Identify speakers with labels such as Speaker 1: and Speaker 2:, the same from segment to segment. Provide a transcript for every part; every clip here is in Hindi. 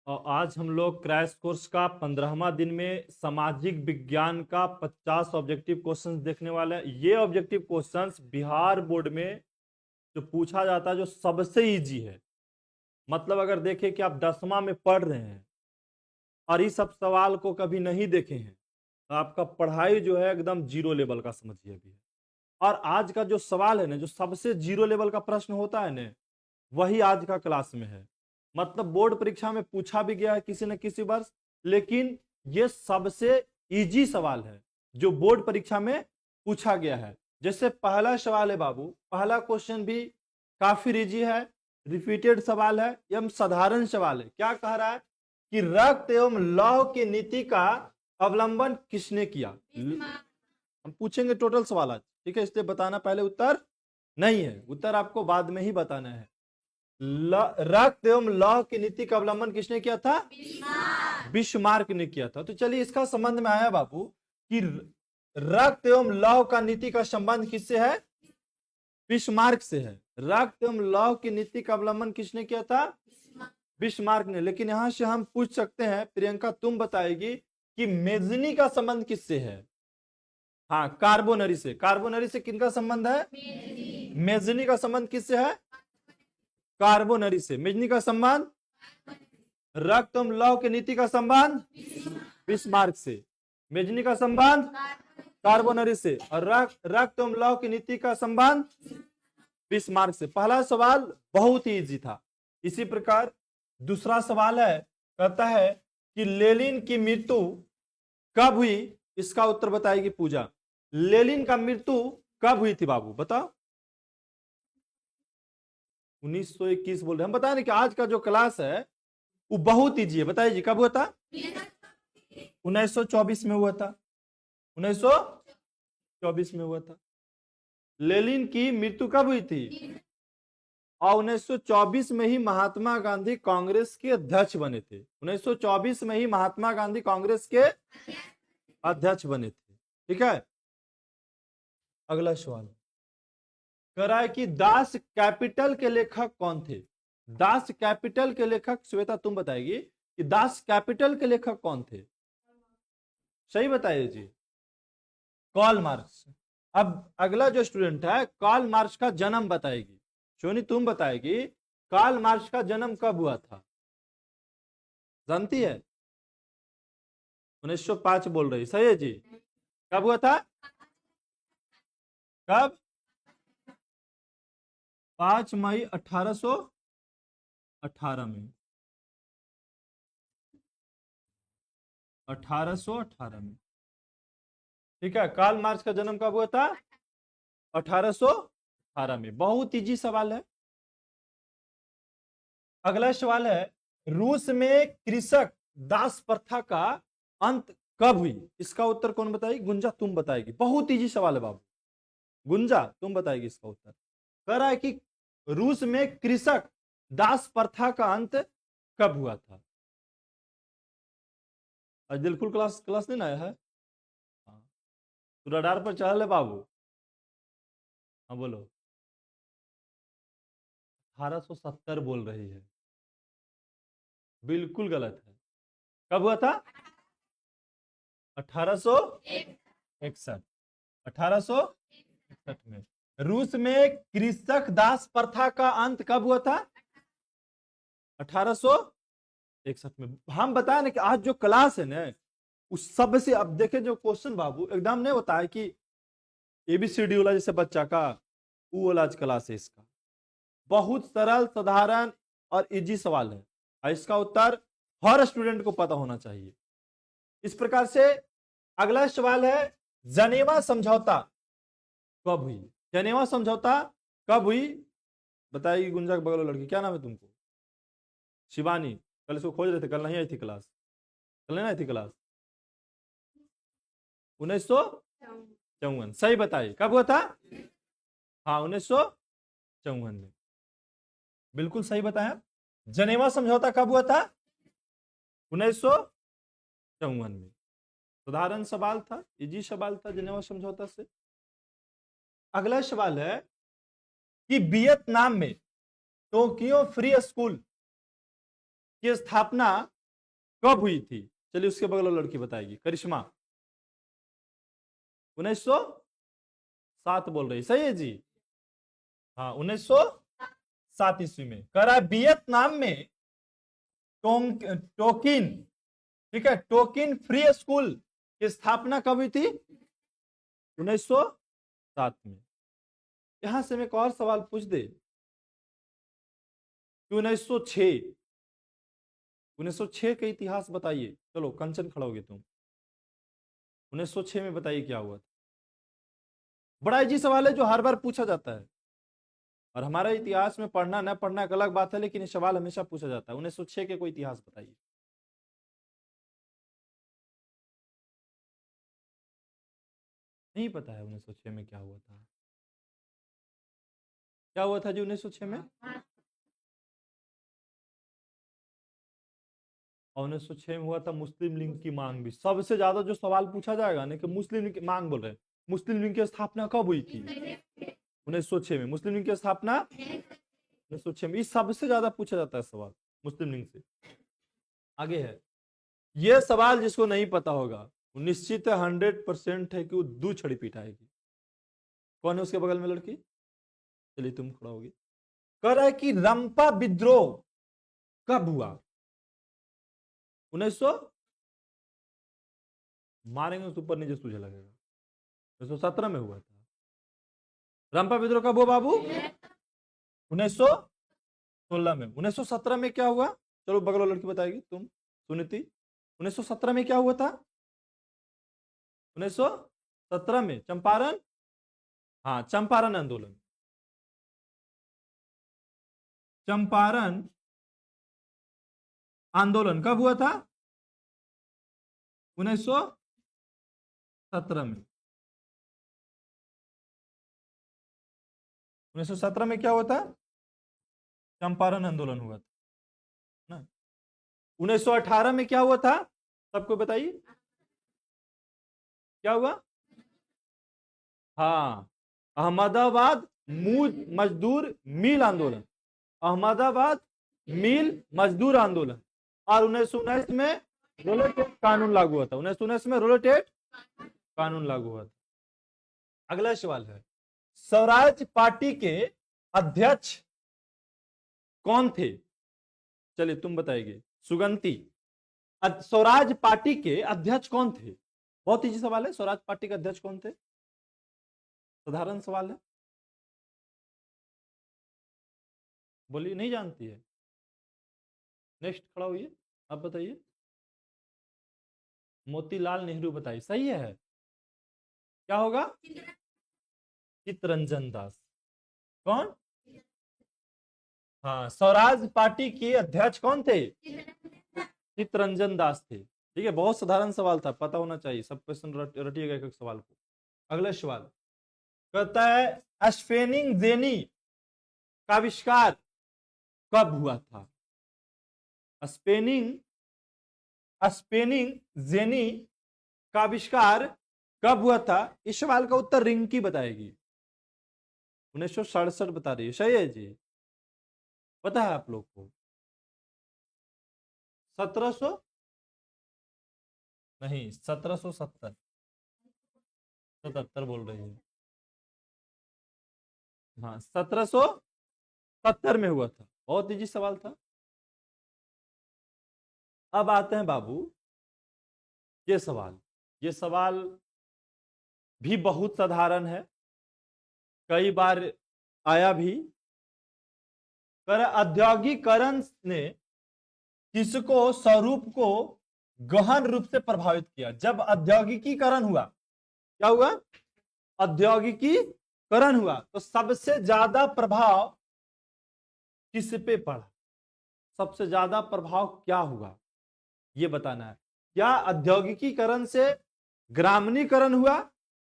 Speaker 1: और आज हम लोग क्रैश कोर्स का 15वां दिन में सामाजिक विज्ञान का 50 ऑब्जेक्टिव क्वेश्चंस देखने वाले हैं। ये ऑब्जेक्टिव क्वेश्चंस बिहार बोर्ड में जो पूछा जाता है जो सबसे इजी है। मतलब अगर देखें कि आप 10वां में पढ़ रहे हैं और इस सब सवाल को कभी नहीं देखे हैं तो आपका पढ़ाई जो है एकदम जीरो लेवल का समझिए अभी। और आज का जो सवाल है ना, जो सबसे जीरो लेवल का प्रश्न होता है ना, वही आज का क्लास में है। मतलब बोर्ड परीक्षा में पूछा भी गया है किसी न किसी वर्ष, लेकिन ये सबसे इजी सवाल है जो बोर्ड परीक्षा में पूछा गया है। जैसे पहला सवाल है बाबू, पहला क्वेश्चन भी काफी इजी है, रिपीटेड सवाल है, एवं साधारण सवाल है। क्या कह रहा है कि रक्त एवं लौह की नीति का अवलंबन किसने किया। हम पूछेंगे टोटल सवाल आज, ठीक है, इसलिए बताना पहले उत्तर नहीं है, उत्तर आपको बाद में ही बताना है। रक्त एवं लौह की नीति का अवलंबन किसने किया था? बिस्मार्क ने किया था। तो चलिए इसका संबंध में आया बाबू कि रक्त एवं लौह का नीति का संबंध किससे है? बिस्मार्क से है। रक्त एवं लौह की नीति का अवलंबन किसने किया था? बिस्मार्क ने। लेकिन यहां से हम पूछ सकते हैं, प्रियंका तुम बताएगी कि मेजनी का संबंध किससे है? हाँ, कार्बोनरी से। कार्बोनरी से किनका संबंध है? मेजनी का संबंध किससे है? कार्बोनरी से। मेजनी का संबंध रक्त एवं लौह की नीति का संबंध बिस्मार्क से। मेजनी का संबंध कार्बोनरी से, और रक्त एवं लौह की नीति का संबंध बिस्मार्क से। पहला सवाल बहुत ही इजी था। इसी प्रकार दूसरा सवाल है, कहता है कि लेनिन की मृत्यु कब हुई? इसका उत्तर बताएगी पूजा। लेनिन का मृत्यु कब हुई थी बाबू, बताओ। 1921 बोल रहे हम। बताए ना कि आज का जो क्लास है वो बहुत इजी है। बताइए कब हुआ था? 1924 में हुआ था। 1924 में हुआ था। लेनिन की मृत्यु कब हुई थी? और 1924 में ही महात्मा गांधी कांग्रेस के अध्यक्ष बने थे। 1924 में ही महात्मा गांधी कांग्रेस के अध्यक्ष बने थे। ठीक है, अगला सवाल कह रहा है कि दास कैपिटल के लेखक कौन थे? दास कैपिटल के लेखक, श्वेता तुम बताएगी कि दास कैपिटल के लेखक कौन थे? सही बताइए जी, कार्ल मार्क्स। अब अगला जो स्टूडेंट है कार्ल मार्क्स का जन्म बताएगी। सोनी तुम बताएगी कार्ल मार्क्स का जन्म कब हुआ था? जानती है? 1905 बोल रही, सही है जी। कब हुआ था? कब? 5 मई 1818 में। 1818 में, ठीक है। कार्ल मार्क्स का जन्म कब हुआ था? 1818 में। बहुत इजी सवाल है। अगला सवाल है, रूस में कृषक दास प्रथा का अंत कब हुई? इसका उत्तर कौन बताएगी? गुंजा तुम बताएगी। बहुत इजी सवाल है बाबू, गुंजा तुम बताएगी इसका उत्तर। कह रहा है कि रूस में कृषक दास प्रथा का अंत कब हुआ था? आज दिलखुल क्लास क्लास नहीं आया है? हाँ, तू रडार पर चढ़ ले बाबू। हाँ बोलो। 1870 बोल रही है, बिल्कुल गलत है। कब हुआ था? 1861। 1861 में रूस में कृषक दास प्रथा का अंत कब हुआ था? 1861 में। हम बताए ना कि आज जो क्लास है ना उस सब से, अब देखे जो क्वेश्चन बाबू एकदम नहीं होता है कि एबीसीडी वाला जैसे बच्चा का, वो वाला आज क्लास है इसका। बहुत सरल, साधारण और इजी सवाल है, और इसका उत्तर हर स्टूडेंट को पता होना चाहिए। इस प्रकार से अगला सवाल है, जनेवा समझौता कब हुई? जनेवा समझौता कब हुई? बताएगी गुंजा के बगल वाली लड़की, क्या नाम है तुमको? शिवानी। कल इसको खोज रहे थे, कल नहीं आई थी क्लास। कल नहीं आई थी क्लास। 1954। सही बताइए कब हुआ था? हाँ, 1954 में, बिल्कुल सही बताया। जनेवा समझौता कब हुआ था? 1954 में। साधारण सवाल था, इजी सवाल था जनेवा समझौता से। अगला सवाल है कि वियतनाम में टोक्यो फ्री स्कूल की स्थापना कब हुई थी? चलिए उसके बगल वाली लड़की बताएगी, करिश्मा। 1907 बोल रही, सही है जी। हाँ, 1907 ईस्वी में। कह रहा है वियतनाम में टोकिन, ठीक है, टोकिन फ्री स्कूल की स्थापना कब हुई थी? 1907 में। यहां से मैं एक और सवाल पूछ दे कि 1906 का इतिहास बताइए। चलो कंचन खड़ा होगे तुम, 1906 में बताइए क्या हुआ था। बड़ा इजी सवाल है जो हर बार पूछा जाता है, और हमारा इतिहास में पढ़ना न पढ़ना एक अलग बात है, लेकिन ये सवाल हमेशा पूछा जाता है। 1906 के कोई इतिहास बताइए। नहीं पता है 1906 में क्या हुआ था? क्या हुआ था जी 1906 में? और 1906 में हुआ था मुस्लिम लीग की मांग भी। सबसे ज्यादा जो सवाल पूछा जाएगा ना कि मुस्लिम लीग की मांग बोल रहे हैं, मुस्लिम लीग की स्थापना कब हुई थी? 1906 में। मुस्लिम लीग की स्थापना 1906 में। ये सबसे ज्यादा पूछा जाता है सवाल मुस्लिम लीग से। आगे है, ये सवाल जिसको नहीं पता होगा वो निश्चित है, 100% है कि वो दू छड़ी पिटाएगी। कौन है उसके बगल में लड़की? चलिए तुम खड़ा होगी। कह रहा है कि रंपा विद्रोह कब हुआ? 1900, मारेंगे उस ऊपर नीचे तुझे लगेगा। 1917 में हुआ था। रंपा विद्रोह कब हुआ बाबू? 1916 में। 1917 में क्या हुआ? चलो बगल वाली लड़की बताएगी, तुम सुनीति। 1917 में क्या हुआ था? 1917 में चंपारण, हाँ चंपारण आंदोलन। चंपारण आंदोलन कब हुआ था? 1917 में। 1917 में क्या हुआ था? चंपारण आंदोलन हुआ था ना। 1918 में क्या हुआ था? सबको बताइए क्या हुआ? हाँ, अहमदाबाद मजदूर मिल आंदोलन। अहमदाबाद मिल मजदूर आंदोलन। और 1919 में रोलेटेड कानून लागू हुआ था। 1919 में रोलेटेड कानून लागू हुआ था। अगला सवाल है, स्वराज पार्टी के अध्यक्ष कौन थे? चलिए तुम बताइए, सुगंती। स्वराज पार्टी के अध्यक्ष कौन थे? बहुत इजी सवाल है, स्वराज पार्टी के अध्यक्ष कौन थे? साधारण सवाल है, बोलिए। नहीं जानती है? नेक्स्ट खड़ा हुई, आप बताइए। मोतीलाल नेहरू बताइए, सही है। क्या होगा? चित्तरंजन दास। कौन? हाँ, स्वराज पार्टी के अध्यक्ष कौन थे? चित्तरंजन दास थे। ठीक है, बहुत साधारण सवाल था, पता होना चाहिए। सब क्वेश्चन रटिएगा एक एक सवाल को। अगला सवाल कहता है स्पेनिंग जेनी का आविष्कार कब हुआ था? स्पेनिंग जेनी का आविष्कार कब हुआ था? इस सवाल का उत्तर रिंकी बताएगी। 1967 बता रही है, सही है जी। पता है आप लोग को? 1700 नहीं, 1770, 77 बोल रही है। हाँ, 1770 में हुआ था। बहुत इजी सवाल था। अब आते हैं बाबू ये सवाल भी बहुत साधारण है, कई बार आया भी। औद्योगिकरण ने किसको, स्वरूप को गहन रूप से प्रभावित किया? जब औद्योगिकीकरण हुआ, क्या हुआ? औद्योगिकीकरण हुआ तो सबसे ज्यादा प्रभाव किस पे पड़ा? सबसे ज्यादा प्रभाव क्या हुआ, यह बताना है। क्या औद्योगिकीकरण से ग्रामीणीकरण हुआ,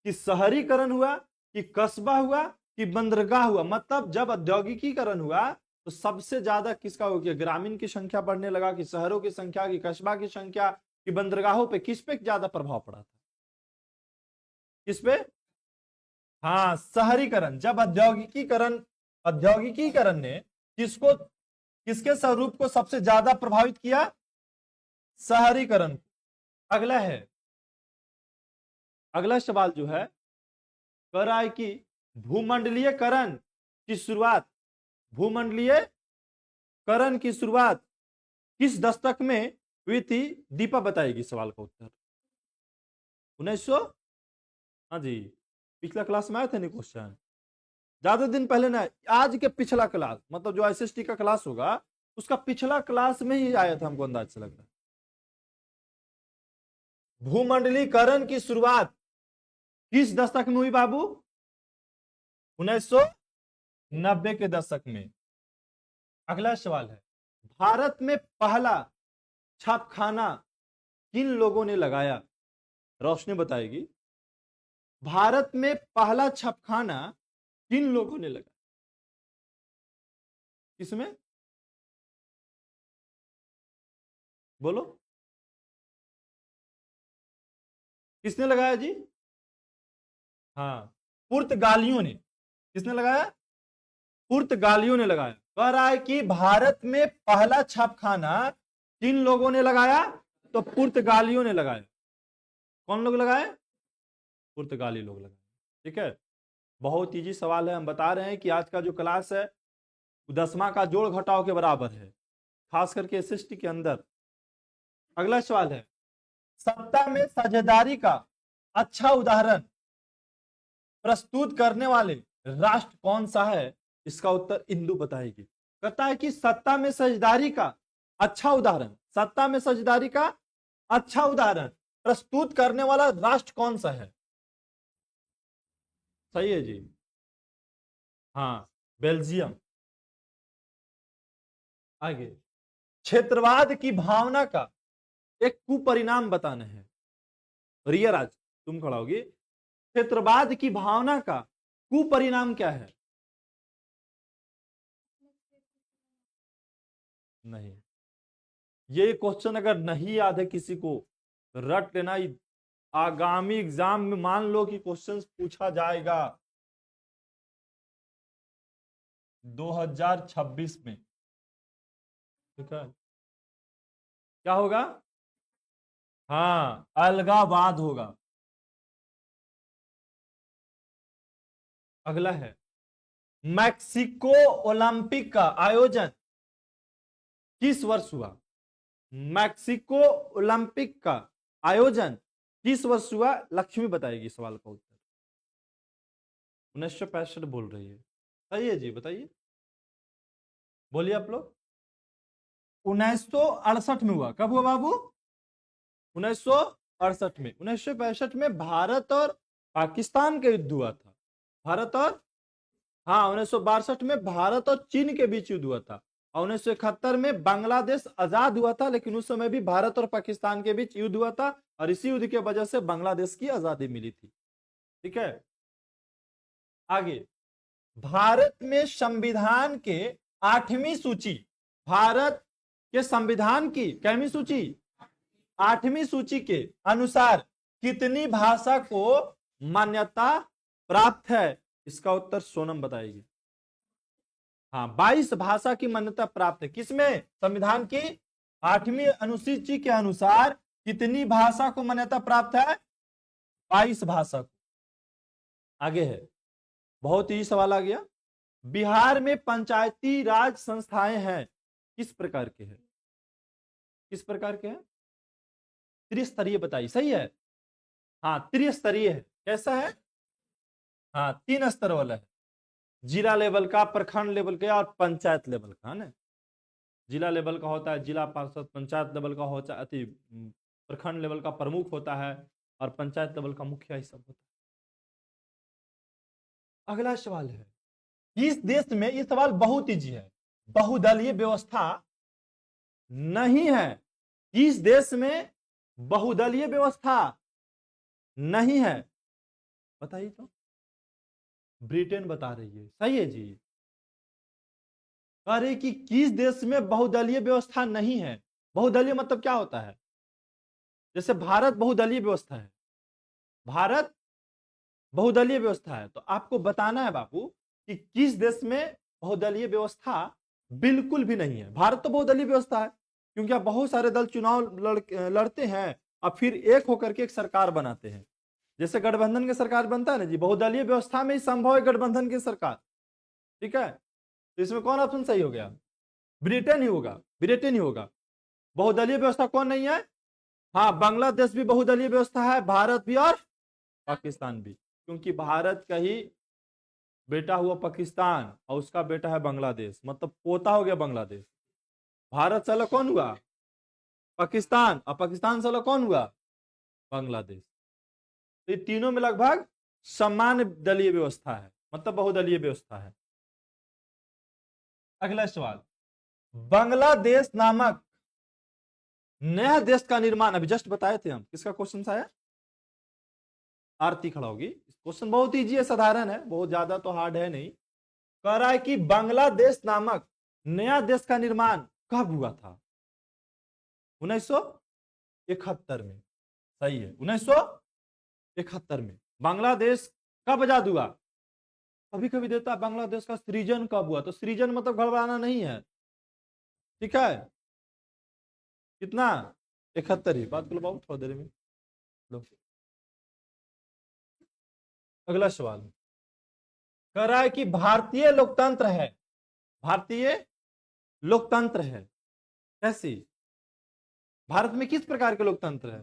Speaker 1: कि शहरीकरण हुआ, कि कस्बा हुआ, कि बंदरगाह हुआ? मतलब जब औद्योगिकीकरण हुआ तो सबसे ज्यादा किसका हो गया? ग्रामीण की संख्या बढ़ने लगा, कि शहरों की संख्या, की कस्बा की संख्या, कि बंदरगाहों पे? किस पे ज्यादा प्रभाव पड़ा था? किस पे? हाँ, शहरीकरण। जब औद्योगिकीकरण ने किसके स्वरूप को सबसे ज्यादा प्रभावित किया? शहरीकरण को। अगला है, अगला सवाल जो है कह रहा है कि भूमंडलीयकरण की शुरुआत, भूमंडलीयकरण की शुरुआत किस दशक में हुई थी? दीपा बताएगी सवाल का उत्तर। 1900, हाँ जी, पिछला क्लास में आया था नहीं क्वेश्चन, ज्यादा दिन पहले ना, आज के पिछला क्लास, मतलब जो एसएसटी का क्लास होगा उसका पिछला क्लास में ही आया था, हमको अंदाज से लग रहा है। भूमंडलीकरण की शुरुआत किस दशक में हुई बाबू? 1990 के दशक में। अगला सवाल है, भारत में पहला छापखाना किन लोगों ने लगाया? रोशनी बताएगी। भारत में पहला छापखाना किन लोगों ने लगाया? किसमें? बोलो, किसने लगाया जी? हाँ, पुर्तगालियों ने। किसने लगाया? पुर्तगालियों ने लगाया। कह रहा है कि भारत में पहला छापखाना किन लोगों ने लगाया? तो पुर्तगालियों ने लगाया। कौन लोग लगाए? पुर्तगाली लोग लगाए। ठीक है, बहुत इजी सवाल है। हम बता रहे हैं कि आज का जो क्लास है 10वां का जोड़ घटाव के बराबर है, खास करके एसएसटी के अंदर। अगला सवाल है, सत्ता में साझेदारी का अच्छा उदाहरण प्रस्तुत करने वाले राष्ट्र कौन सा है? इसका उत्तर इंदु बताएगी। कहता है कि सत्ता में साझेदारी का अच्छा उदाहरण, सत्ता में साझेदारी का अच्छा उदाहरण प्रस्तुत करने वाला राष्ट्र कौन सा है? सही है जी, हाँ, बेल्जियम। आगे, क्षेत्रवाद की भावना का एक कुपरिणाम बताना है। रिया राज, तुम खड़ा होगी। क्षेत्रवाद की भावना का कुपरिणाम क्या है? नहीं, ये क्वेश्चन अगर नहीं याद है किसी को, रट लेना। आगामी एग्जाम में मान लो कि क्वेश्चन पूछा जाएगा 2026 में, ठीक है, क्या होगा? हाँ, अलगावाद होगा। अगला है, मैक्सिको ओलंपिक का आयोजन किस वर्ष हुआ? मैक्सिको ओलंपिक का आयोजन किस वर्ष हुआ? लक्ष्मी बताएगी सवाल का उत्तर। 1965 बोल रही है। सही है जी, बताइए, बोलिए आप लोग। 1968 में हुआ। कब हुआ बाबू? 1968 में। 1965 में भारत और पाकिस्तान का युद्ध हुआ था। भारत और, हाँ, 1962 में भारत और चीन के बीच युद्ध हुआ था। और 1971 में बांग्लादेश आजाद हुआ था, लेकिन उस समय भी भारत और पाकिस्तान के बीच युद्ध हुआ था, और इसी युद्ध की वजह से बांग्लादेश की आजादी मिली थी। ठीक है, आगे, भारत में संविधान के 8वीं सूची, भारत के संविधान की कैवीं सूची? 8वीं सूची के अनुसार कितनी भाषा को मान्यता प्राप्त है? इसका उत्तर सोनम बताएगी। हाँ, 22 भाषा की मान्यता प्राप्त है। किसमें? संविधान की 8वीं अनुसूची के अनुसार कितनी भाषा को मान्यता प्राप्त है? 22 भाषा को। आगे है, बहुत ही सवाल आ गया। बिहार में पंचायती राज संस्थाएं हैं, किस प्रकार के हैं? किस प्रकार के हैं? त्रिस्तरीय बताइए। सही है, हाँ, त्रिस्तरीय है। कैसा है? हाँ, 3 स्तर वाला है। जिला लेवल का, प्रखंड लेवल का और पंचायत लेवल का, है ना। जिला लेवल का होता है जिला पार्षद, पंचायत लेवल का होता है प्रखंड लेवल का प्रमुख होता है, और पंचायत लेवल का मुखिया, ही सब होता है। अगला सवाल है, किस देश में, ये सवाल बहुत इजी है, बहुदलीय व्यवस्था नहीं है? किस देश में बहुदलीय व्यवस्था नहीं है? बताइए तो। ब्रिटेन बता रही है। सही है जी। कह रही कि किस देश में बहुदलीय व्यवस्था नहीं है? बहुदलीय मतलब क्या होता है? जैसे भारत बहुदलीय व्यवस्था है, भारत बहुदलीय व्यवस्था है, तो आपको बताना है बाबू कि किस देश में बहुदलीय व्यवस्था बिल्कुल भी नहीं है। भारत तो बहुदलीय व्यवस्था है, क्योंकि अब बहुत सारे दल चुनाव लड़ते हैं और फिर एक होकर के एक सरकार बनाते हैं। जैसे गठबंधन की सरकार बनता है ना जी, बहुदलीय व्यवस्था में ही संभव है गठबंधन की सरकार। ठीक है, तो इसमें कौन ऑप्शन सही हो गया? ब्रिटेन ही होगा, ब्रिटेन ही होगा। बहुदलीय व्यवस्था कौन नहीं है? हाँ, बांग्लादेश भी बहुदलीय व्यवस्था है, भारत भी और पाकिस्तान भी, क्योंकि भारत का ही बेटा हुआ पाकिस्तान और उसका बेटा है बांग्लादेश, मतलब पोता हो गया बांग्लादेश। भारत साला कौन हुआ? पाकिस्तान, और पाकिस्तान साला कौन हुआ? बांग्लादेश। तो ये तीनों में लगभग समान दलीय व्यवस्था है, मतलब बहुदलीय व्यवस्था है। अगला सवाल, बांग्लादेश नामक नया देश का निर्माण, अभी जस्ट बताए थे हम, किसका क्वेश्चन आया? आरती खड़ा होगी। क्वेश्चन बहुत इजी है, साधारण है, बहुत ज्यादा तो हार्ड है नहीं। कह रहा है कि बांग्लादेश नामक नया देश का निर्माण कब हुआ था? 1971 में। सही है, 1971 में बांग्लादेश कब आजाद हुआ? कभी कभी देता है बांग्लादेश का सृजन कब हुआ, तो सृजन मतलब घबराना नहीं है, ठीक है। कितना? 71 ही। बात कर लो थोड़ा देर में। लो अगला सवाल, कह रहा है कि भारतीय लोकतंत्र है, भारतीय लोकतंत्र है कैसी? भारत में किस प्रकार के लोकतंत्र है?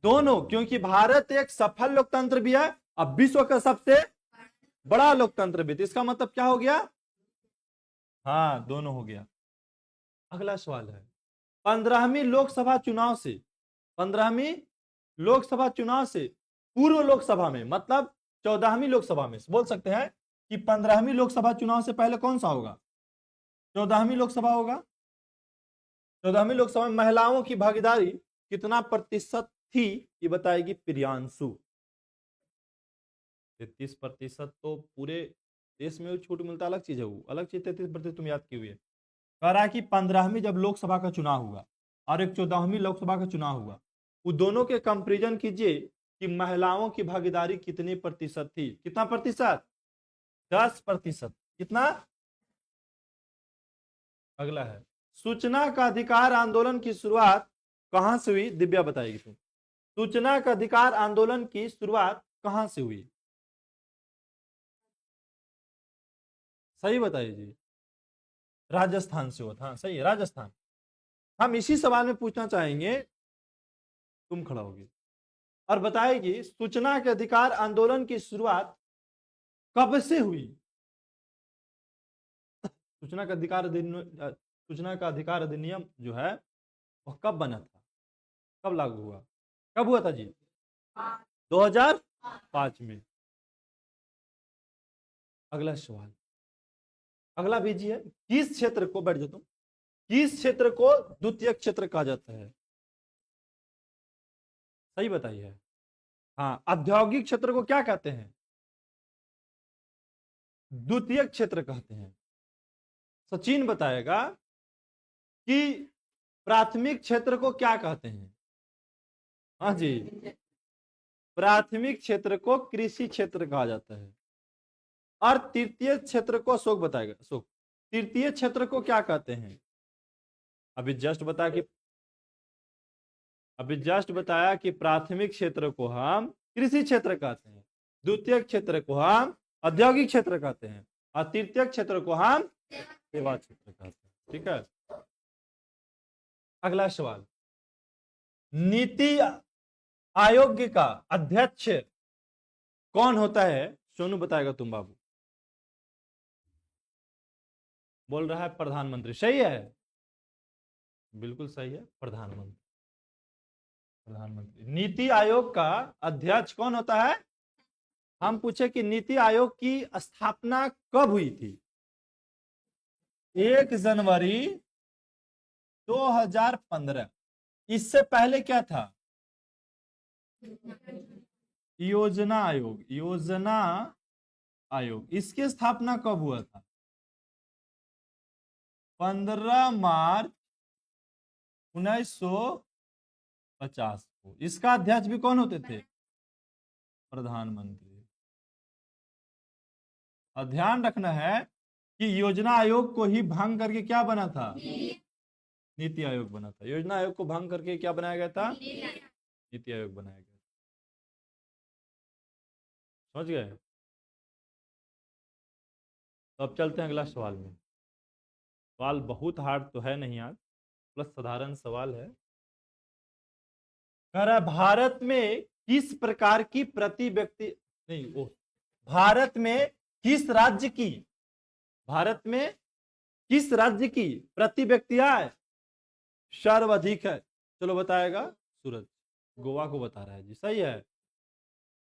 Speaker 1: दोनों, क्योंकि भारत एक सफल लोकतंत्र भी है और विश्व का सबसे बड़ा लोकतंत्र भी। तो इसका मतलब क्या हो गया? हाँ, दोनों हो गया। अगला सवाल है, 15वीं लोकसभा चुनाव से, 15वीं लोकसभा चुनाव से पूर्व लोकसभा में, मतलब 14वीं लोकसभा में बोल सकते हैं कि 15वीं लोकसभा चुनाव से पहले कौन सा होगा? 14वीं लोकसभा होगा। 14वीं लोकसभा में महिलाओं की भागीदारी कितना प्रतिशत थी, ये बताएगी प्रियांशु। 33% तो पूरे देश में छूट मिलता अलग चीज है, वो अलग चीज। 33% तुम याद की हुई है। कह रहा है कि 15वीं जब लोकसभा का चुनाव हुआ और एक 14वीं लोकसभा का चुनाव हुआ, वो दोनों के कंपेरिजन कीजिए कि महिलाओं की भागीदारी कितनी प्रतिशत थी। कितना प्रतिशत? 10%। कितना? अगला है, सूचना का अधिकार आंदोलन की शुरुआत कहां से हुई? दिव्या बताएगी तुम। सूचना का अधिकार आंदोलन की शुरुआत कहां से हुई? सही बताइए जी। राजस्थान से हुआ था। हाँ, सही है, राजस्थान। हम इसी सवाल में पूछना चाहेंगे, तुम खड़ा होगी और बताएगी सूचना के अधिकार आंदोलन की शुरुआत कब से हुई? सूचना का अधिकार अधिनियम जो है वह कब बना था, कब लागू हुआ, कब हुआ था जी? 2005 में। अगला सवाल, अगला भेजिए, किस क्षेत्र को, बैठ जाओ तुम, किस क्षेत्र को द्वितीय क्षेत्र कहा जाता है? सही बताइए। हाँ, औद्योगिक क्षेत्र को क्या कहते हैं? द्वितीय क्षेत्र कहते हैं। सचिन बताएगा कि प्राथमिक क्षेत्र को क्या कहते हैं? हाँ जी, प्राथमिक क्षेत्र को कृषि क्षेत्र कहा जाता है। और तृतीय क्षेत्र को अशोक बताएगा। अशोक, तृतीय क्षेत्र को क्या कहते हैं? अभी जस्ट बताया कि प्राथमिक क्षेत्र को हम कृषि क्षेत्र कहते हैं, द्वितीय क्षेत्र को हम औद्योगिक क्षेत्र कहते हैं और तृतीय क्षेत्र को हम सेवा क्षेत्र कहते हैं। ठीक है। अगला सवाल, नीति आयोग का अध्यक्ष कौन होता है? सोनू बताएगा, तुम बाबू। बोल रहा है प्रधानमंत्री। सही है, बिल्कुल सही है, प्रधानमंत्री। प्रधानमंत्री। नीति आयोग का अध्यक्ष कौन होता है? हम पूछे कि नीति आयोग की स्थापना कब हुई थी? 1 जनवरी 2015। इससे पहले क्या था? योजना आयोग। योजना आयोग, इसकी स्थापना कब हुआ था? 15 मार्च 1950 को। इसका अध्यक्ष भी कौन होते थे? प्रधानमंत्री। और ध्यान रखना है कि योजना आयोग को ही भंग करके क्या बना था? नीति आयोग बना था। योजना आयोग को भंग करके क्या बनाया गया था? नीति आयोग बनाया गया। समझ गए? तो अब चलते हैं अगला सवाल में। सवाल बहुत हार्ड तो है नहीं आज, प्लस साधारण सवाल है। कह रहा है भारत में किस प्रकार की प्रति व्यक्ति नहीं वो भारत में किस राज्य की भारत में किस राज्य की प्रति व्यक्ति आय सर्वाधिक है? चलो बताएगा सूरज। गोवा को बता रहा है जी, सही है।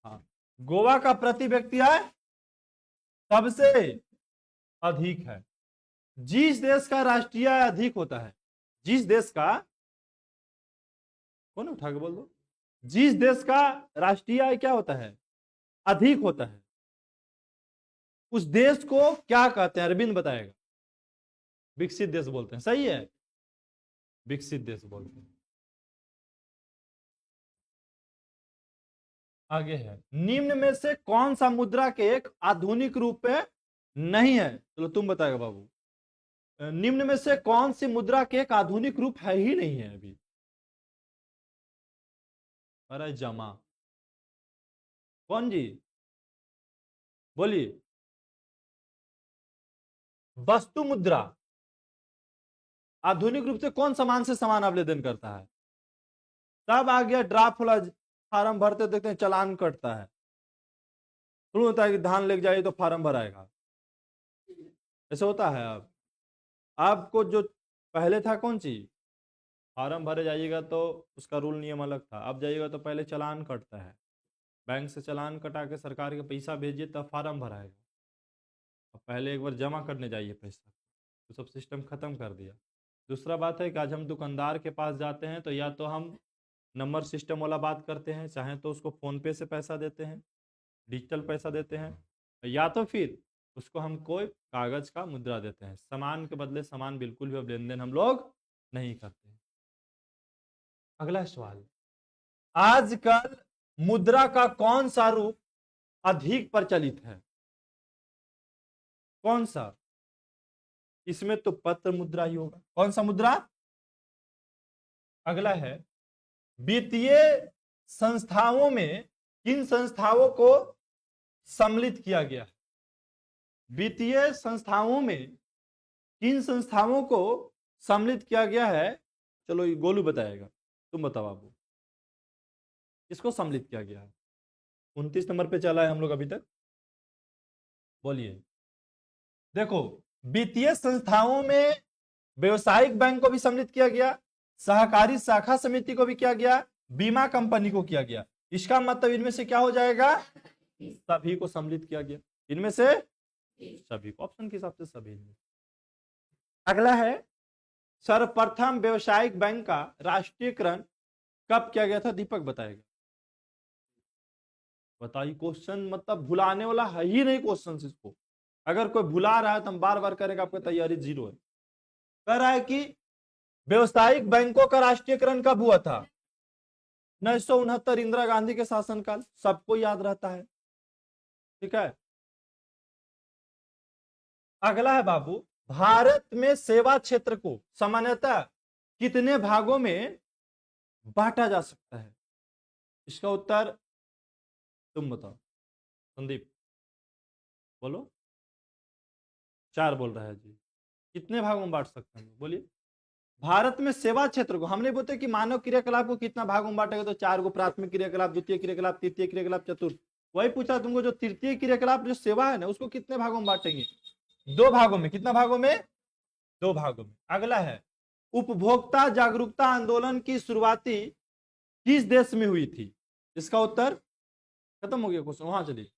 Speaker 1: हाँ, गोवा का प्रति व्यक्ति आय सबसे अधिक है। जिस देश का राष्ट्रीय आय अधिक होता है, जिस देश का, कौन उठा के बोल दो, जिस देश का राष्ट्रीय आय क्या होता है? अधिक होता है, उस देश को क्या कहते हैं? अरविंद बताएगा। विकसित देश बोलते हैं, सही है, विकसित देश बोलते हैं। आगे है, निम्न में से कौन सा मुद्रा के एक आधुनिक रूप में नहीं है? चलो तुम बताएगा बाबू। निम्न में से कौन सी मुद्रा के एक आधुनिक रूप है ही नहीं है अभी? अरे जमा। कौन जी? बोलिए। वस्तु मुद्रा आधुनिक रूप से कौन सामान से सामान आवेदन करता है? तब आ गया ड्राफ्ट वाला फार्म भरते देखते हैं चालान कटता है। शुरू होता है कि धान लेके जाइए तो फार्म भराएगा, ऐसा होता है। अब आपको जो पहले था कौन सी, फार्म भरे जाइएगा तो उसका रूल नियम अलग था। अब जाइएगा तो पहले चालान कटता है, बैंक से चालान कटा के सरकार के पैसा भेजिए तब फार्म भराएगा। अब पहले एक बार जमा करने जाइए पैसा, तो सब सिस्टम खत्म कर दिया। दूसरा बात है कि आज हम दुकानदार के पास जाते हैं तो या तो हम नंबर सिस्टम वाला बात करते हैं, चाहे तो उसको फोन पे से पैसा देते हैं, डिजिटल पैसा देते हैं, या तो फिर उसको हम कोई कागज का मुद्रा देते हैं। सामान के बदले सामान बिल्कुल भी अब लेन देन हम लोग नहीं करते। अगला सवाल, आजकल मुद्रा का कौन सा रूप अधिक प्रचलित है? कौन सा? इसमें तो पत्र मुद्रा ही होगा। कौन सा मुद्रा? अगला है, वित्तीय संस्थाओं में किन संस्थाओं को सम्मिलित किया गया है? वित्तीय संस्थाओं में किन संस्थाओं को सम्मिलित किया गया है? चलो ये गोलू बताएगा, तुम बताओ बाबू। किसको सम्मिलित किया गया है? 29 नंबर पे चला है हम लोग अभी तक, बोलिए। देखो, वित्तीय संस्थाओं में व्यवसायिक बैंक को भी सम्मिलित किया गया, सहकारी शाखा समिति को भी किया गया, बीमा कंपनी को किया गया। इसका मतलब इनमें से क्या हो जाएगा? सभी को सम्मिलित किया गया। इनमें से सभी को, ऑप्शन के हिसाब से सभी। अगला है, सर्वप्रथम व्यवसायिक बैंक का राष्ट्रीयकरण कब किया गया था? दीपक बताएगा। बताइए, क्वेश्चन मतलब भुलाने वाला है ही नहीं क्वेश्चन। इसको अगर कोई भुला रहा है तो हम बार बार करेंगे, आपकी तैयारी जीरो है। कह रहा है कि व्यवसायिक बैंकों का राष्ट्रीयकरण कब हुआ था? 1969, इंदिरा गांधी के शासनकाल, सबको याद रहता है। ठीक है। अगला है बाबू, भारत में सेवा क्षेत्र को सामान्यतः कितने भागों में बांटा जा सकता है? इसका उत्तर तुम बताओ। संदीप बोलो। 4 बोल रहा है जी। कितने भागों में बांट सकते हैं? बोलिए। भारत में सेवा क्षेत्र को हमने बोलते कि मानव क्रियाकलाप को कितना भागों में बांटेगा? तो 4 को, प्राथमिक क्रियाकलाप, द्वितीय क्रियाकलाप, तृतीय क्रियाकलाप, चतुर्थ। वही पूछा तुमको, जो तृतीय क्रियाकलाप जो सेवा है ना, उसको कितने भागों में बांटेंगे? 2 भागों में। कितना भागों में? 2 भागों में। अगला है, उपभोक्ता जागरूकता आंदोलन की शुरुआती किस देश में हुई थी? इसका उत्तर, खत्म हो गया क्वेश्चन, वहां चलिए,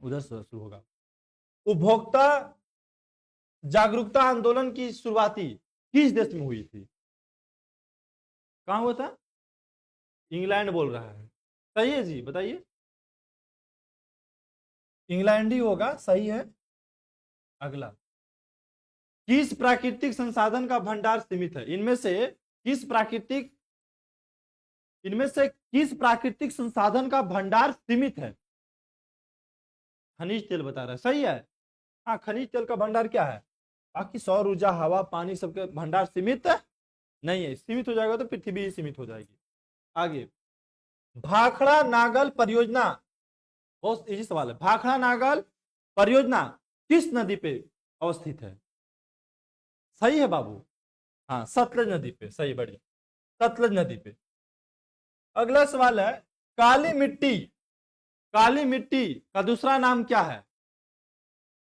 Speaker 1: उधर से शुरू होगा। उपभोक्ता जागरूकता आंदोलन की शुरुआती किस देश में हुई थी? कहां हुआ था? इंग्लैंड बोल रहा है, सही है जी, बताइए। इंग्लैंड ही होगा, सही है। अगला, किस प्राकृतिक संसाधन का भंडार सीमित है? इनमें से किस प्राकृतिक संसाधन का भंडार सीमित है? खनिज तेल बता रहा है, सही है। हाँ, खनिज तेल का भंडार क्या है? बाकी सौर ऊर्जा, हवा, पानी सबके भंडार सीमित नहीं है। सीमित हो जाएगा तो पृथ्वी ही सीमित हो जाएगी। आगे, भाखड़ा नागल परियोजना, बहुत इजी सवाल है। भाखड़ा नागल परियोजना किस नदी पे अवस्थित है? सही है बाबू, हाँ सतलज नदी पे, सही, बढ़िया, सतलज नदी पे। अगला सवाल है, काली मिट्टी, काली मिट्टी का दूसरा नाम क्या है?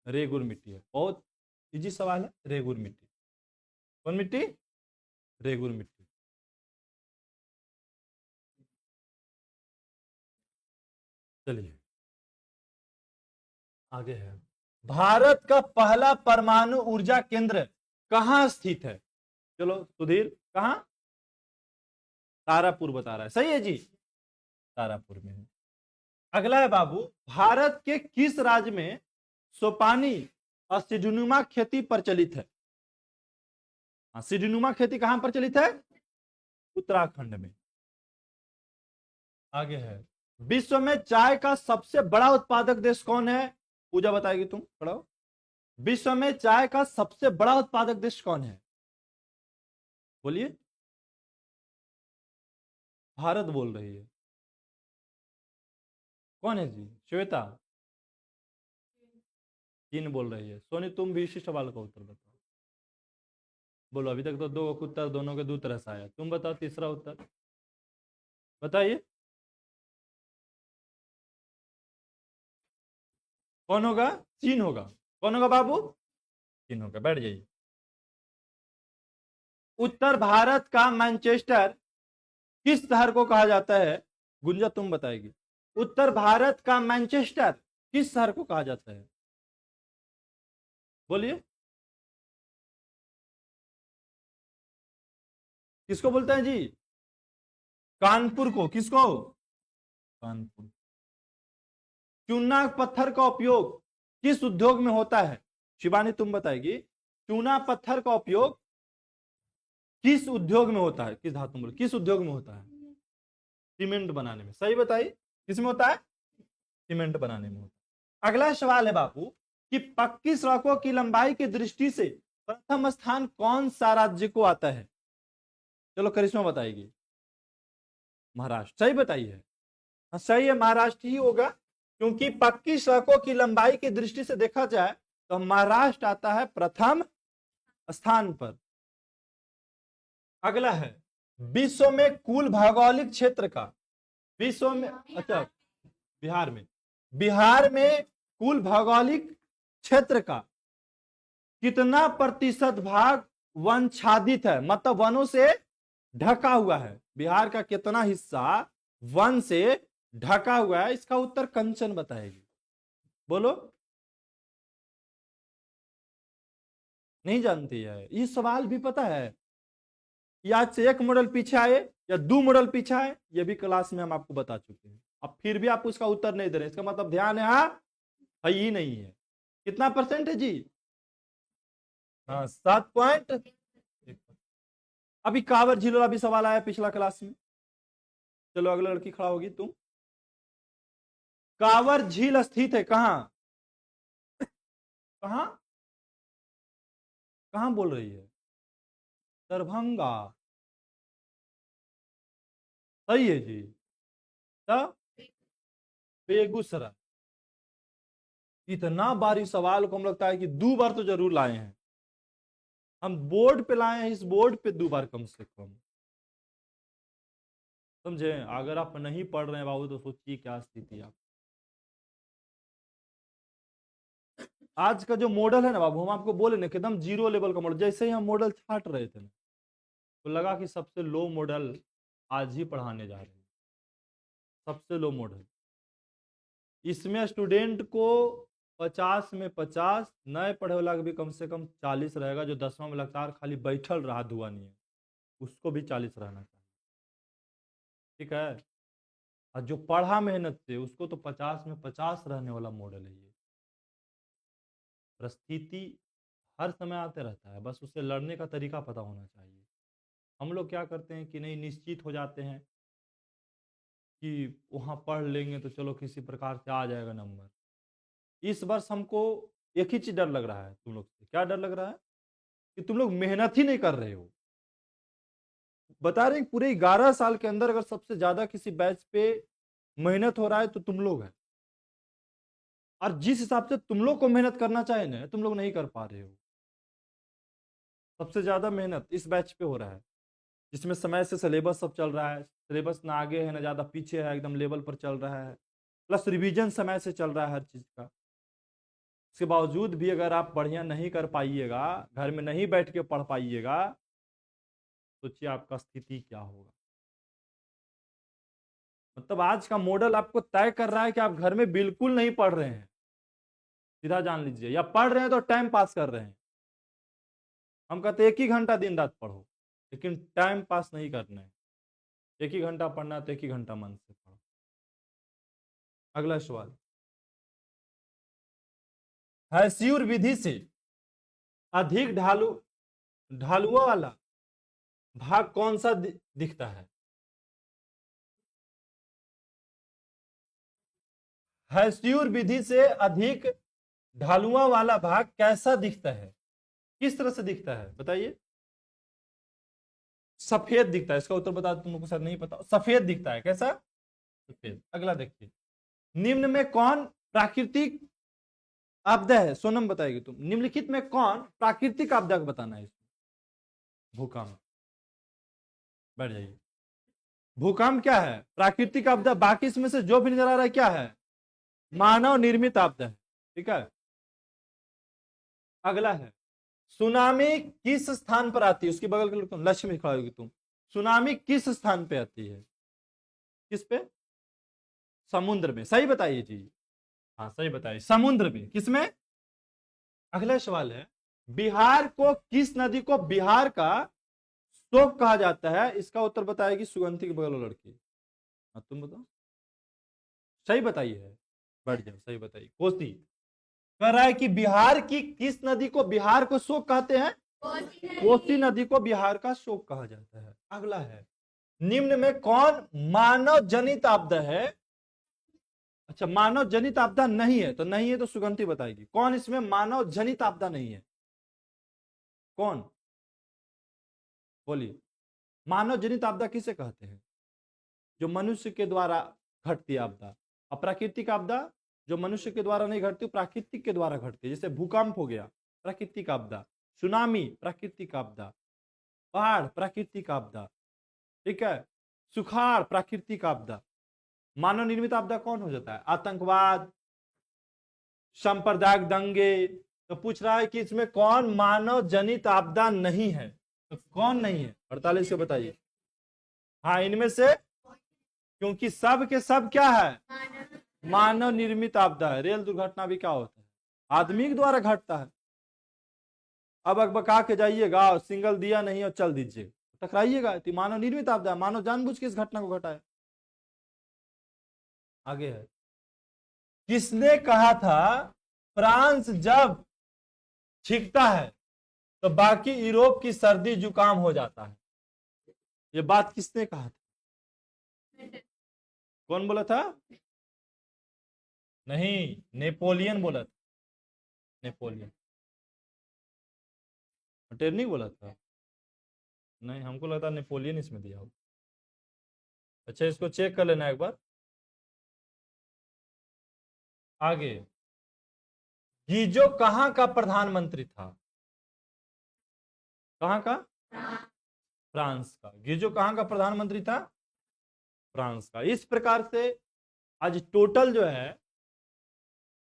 Speaker 1: रेगुर मिट्टी है, बहुत इजी सवाल है। रेगुर मिट्टी, कौन मिट्टी? रेगुर मिट्टी। चलिए आगे है, भारत का पहला परमाणु ऊर्जा केंद्र कहां स्थित है? चलो सुधीर, कहां? तारापुर बता रहा है, सही है जी, तारापुर में है। अगला है बाबू, भारत के किस राज्य में सोपानी और सीढ़ीनुमा खेती प्रचलित है? हाँ, सीढ़ीनुमा खेती कहां प्रचलित है? उत्तराखंड में। आगे है, विश्व में चाय का सबसे बड़ा उत्पादक देश कौन है? पूजा बताएगी, तुम पढ़ो। विश्व में चाय का सबसे बड़ा उत्पादक देश कौन है? बोलिए। भारत बोल रही है, कौन है जी? श्वेता चीन बोल रही है। सोनी तुम भी इसी सवाल का उत्तर बताओ। बोलो, अभी तक तो दो उत्तर दोनों के दो तरह से आया, तुम बताओ तीसरा उत्तर बताइए। कौन होगा? चीन होगा। कौन होगा बाबू? चीन होगा, बैठ जाइए। उत्तर भारत का मैनचेस्टर किस शहर को कहा जाता है? गुंजा तुम बताएगी। उत्तर भारत का मैनचेस्टर किस शहर को कहा जाता है? बोलिए। किसको बोलते हैं जी? कानपुर को। किसको? कानपुर। चूना पत्थर का उपयोग किस उद्योग में होता है? शिवानी तुम बताएगी। चूना पत्थर का उपयोग किस उद्योग में होता है? किस धातु में, किस उद्योग में होता है? सीमेंट बनाने में, सही बताइए। किसमें होता है? सीमेंट बनाने में होता है। अगला सवाल है बापू कि पक्की सड़कों की लंबाई की दृष्टि से प्रथम स्थान कौन सा राज्य को आता है? चलो करिश्मा बताएगी। महाराष्ट्र, सही बताइए। हाँ सही है, महाराष्ट्र ही होगा, क्योंकि पक्की सड़कों की लंबाई की दृष्टि से देखा जाए तो महाराष्ट्र आता है प्रथम स्थान पर। अगला है, विश्व में कुल भौगोलिक क्षेत्र का, विश्व में, अच्छा बिहार में कुल भौगोलिक क्षेत्र का कितना प्रतिशत भाग वनच्छादित है? मतलब वनों से ढका हुआ है। बिहार का कितना हिस्सा वन से ढका हुआ है? इसका उत्तर कंचन बताएगी। बोलो। नहीं जानती है? ये सवाल भी पता है, या से एक मॉडल पीछे आए या दो मॉडल पीछे आए, ये भी क्लास में हम आपको बता चुके हैं। अब फिर भी आप उसका उत्तर नहीं दे रहे, इसका मतलब ध्यान है, हाँ है ही नहीं है। कितना परसेंट है जी? हाँ, 7 पॉइंट। अभी कांवर झील वाला भी सवाल आया पिछला क्लास में। चलो अगला लड़की खड़ा होगी, तुम। कांवर झील स्थित है कहां? कहां? कहां बोल रही है? दरभंगा, सही है जी। तो बेगूसराय। इतना बारी सवाल को हम लगता है कि 2 बार तो जरूर लाए हैं हम, बोर्ड पे लाए हैं, इस बोर्ड पे 2 बार कम से कम, समझे? अगर आप नहीं पढ़ रहे हैं बाबू तो सोचिए क्या स्थिति है आप। आज का जो मॉडल है ना बाबू, हम आपको बोले ना कि एकदम जीरो लेवल का मॉडल, जैसे ही हम मॉडल छाट रहे थे ना तो लगा कि सबसे लो मॉडल आज ही पढ़ाने जा रहे हैं। सबसे लो मॉडल, इसमें स्टूडेंट को 50 में 50, नए पढ़े वाला भी कम से कम 40 रहेगा। जो 10वां में लगातार खाली बैठल रहा धुआ नहीं है, उसको भी 40 रहना चाहिए, ठीक है? और जो पढ़ा मेहनत से उसको तो 50 में 50 रहने वाला मॉडल है ये। परिस्थिति हर समय आते रहता है, बस उसे लड़ने का तरीका पता होना चाहिए। हम लोग क्या करते हैं कि नहीं, निश्चित हो जाते हैं कि वहाँ पढ़ लेंगे तो चलो किसी प्रकार से आ जाएगा नंबर। इस वर्ष हमको एक ही चीज डर लग रहा है तुम लोग से। क्या डर लग रहा है? कि तुम लोग मेहनत ही नहीं कर रहे हो। बता रहे हैं पूरे 11 साल के अंदर अगर सबसे ज्यादा किसी बैच पे मेहनत हो रहा है तो तुम लोग हैं। और जिस हिसाब से तुम लोग को मेहनत करना चाहिए ना, तुम लोग नहीं कर पा रहे हो। सबसे ज्यादा मेहनत इस बैच पे हो रहा है, जिसमें समय से सिलेबस सब चल रहा है। सिलेबस ना आगे है ना ज्यादा पीछे है, एकदम लेवल पर चल रहा है। प्लस रिवीजन समय से चल रहा है हर चीज का। इसके बावजूद भी अगर आप बढ़िया नहीं कर पाइएगा, घर में नहीं बैठ के पढ़ पाइएगा, सोचिए आपका स्थिति क्या होगा। मतलब आज का मॉडल आपको तय कर रहा है कि आप घर में बिल्कुल नहीं पढ़ रहे हैं, सीधा जान लीजिए, या पढ़ रहे हैं तो टाइम पास कर रहे हैं। हम कहते हैं 1 ही घंटा दिन रात पढ़ो, लेकिन टाइम पास नहीं करना है। 1 ही घंटा पढ़ना है तो 1 ही घंटा मन से पढ़ो। अगला सवाल, हैस्यूर विधि से अधिक ढालुआ वाला भाग कौन सा दिखता है? हैस्यूर विधि से अधिक ढालुआ वाला भाग कैसा दिखता है? किस तरह से दिखता है बताइए? सफेद दिखता है। इसका उत्तर बता, तुम लोग को शायद नहीं पता। सफेद दिखता है। कैसा? सफेद। अगला देखिए, निम्न में कौन प्राकृतिक आपदा है? सोनम बताएगी। तुम निम्नलिखित में कौन प्राकृतिक आपदा को बताना है? इसमें भूकंप। बैठ जाइए। भूकंप क्या है? प्राकृतिक आपदा। बाकी इसमें से जो भी नजर आ रहा है क्या है? मानव निर्मित आपदा है। ठीक है। अगला है, सुनामी किस स्थान पर आती है? उसके बगल के लक्ष्मी खड़ा होगी तुम। सुनामी किस स्थान पे आती है? किस पे? समुद्र में। सही बताइए जी। हाँ सही बताइए, समुद्र में। किसमें? अगला सवाल है, बिहार को किस नदी को बिहार का शोक कहा जाता है? इसका उत्तर बताएगी सुगंधी के बगल वाली लड़की। हाँ तुम बताओ। सही बताइए। बैठ जाओ। सही बताइए, कोसी। कह रहा है कि बिहार की किस नदी को बिहार को शोक कहते हैं? कोसी नदी को बिहार का शोक कहा जाता है। अगला है, निम्न में कौन मानव जनित आपदा है? अच्छा, मानव जनित आपदा नहीं है तो नहीं है, तो सुगंधी बताएगी कौन इसमें मानव जनित आपदा नहीं है। कौन? बोलिए। मानव जनित आपदा किसे कहते हैं? जो मनुष्य के द्वारा घटती आपदा। अप्राकृतिक आपदा जो मनुष्य के द्वारा नहीं घटती, प्राकृतिक के द्वारा घटती है। जैसे भूकंप हो गया, प्राकृतिक आपदा। सुनामी, प्राकृतिक आपदा। बाढ़, प्राकृतिक आपदा। ठीक है। सुखाड़, प्राकृतिक आपदा। मानव निर्मित आपदा कौन हो जाता है? आतंकवाद, सांप्रदायिक दंगे। तो पूछ रहा है कि इसमें कौन मानव जनित आपदा नहीं है? तो कौन नहीं है? 48 से बताइए। हाँ इनमें से, क्योंकि सब के सब क्या है? मानव निर्मित आपदा है। रेल दुर्घटना भी क्या होता है? आदमी के द्वारा घटता है। अब अकबका के जाइएगा और सिंगल दिया नहीं और चल दीजिए, टकराइएगा तो मानव निर्मित आपदा है। मानव जानबूझ के इस घटना को घटाए। आगे है, किसने कहा था फ्रांस जब छींकता है तो बाकी यूरोप की सर्दी जुकाम हो जाता है? ये बात किसने कहा था? कौन बोला था? नहीं, नेपोलियन बोला था। नेपोलियन। टेरनिक बोला था? नहीं, हमको लगता नेपोलियन इसमें दिया हो। अच्छा इसको चेक कर लेना एक बार। आगे, गीजो कहाँ का प्रधानमंत्री था? कहाँ का? फ्रांस का। गीजो कहाँ का प्रधानमंत्री था? फ्रांस का। इस प्रकार से आज टोटल जो है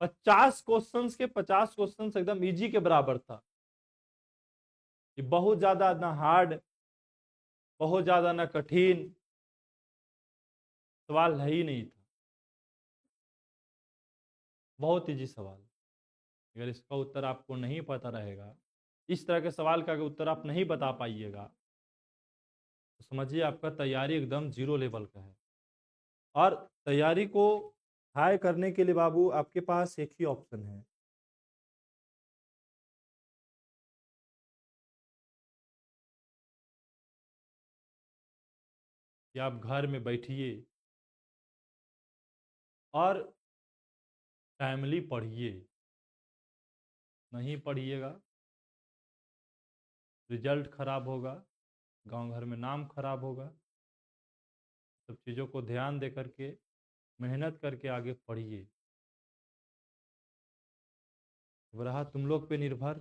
Speaker 1: 50 क्वेश्चंस के 50 क्वेश्चंस एकदम इजी के बराबर था। कि बहुत ज्यादा ना हार्ड, बहुत ज्यादा ना कठिन सवाल है ही नहीं था। बहुत इजी सवाल। अगर इसका उत्तर आपको नहीं पता रहेगा, इस तरह के सवाल का अगर उत्तर आप नहीं बता पाइएगा, तो समझिए आपका तैयारी एकदम जीरो लेवल का है। और तैयारी को हाई करने के लिए बाबू आपके पास एक ही ऑप्शन है, कि आप घर में बैठिए और टाइमली पढ़िए। नहीं पढ़िएगा, रिजल्ट खराब होगा, गांव घर में नाम खराब होगा। सब चीज़ों को ध्यान दे करके मेहनत करके आगे पढ़िए। अब रहा तुम लोग पे निर्भर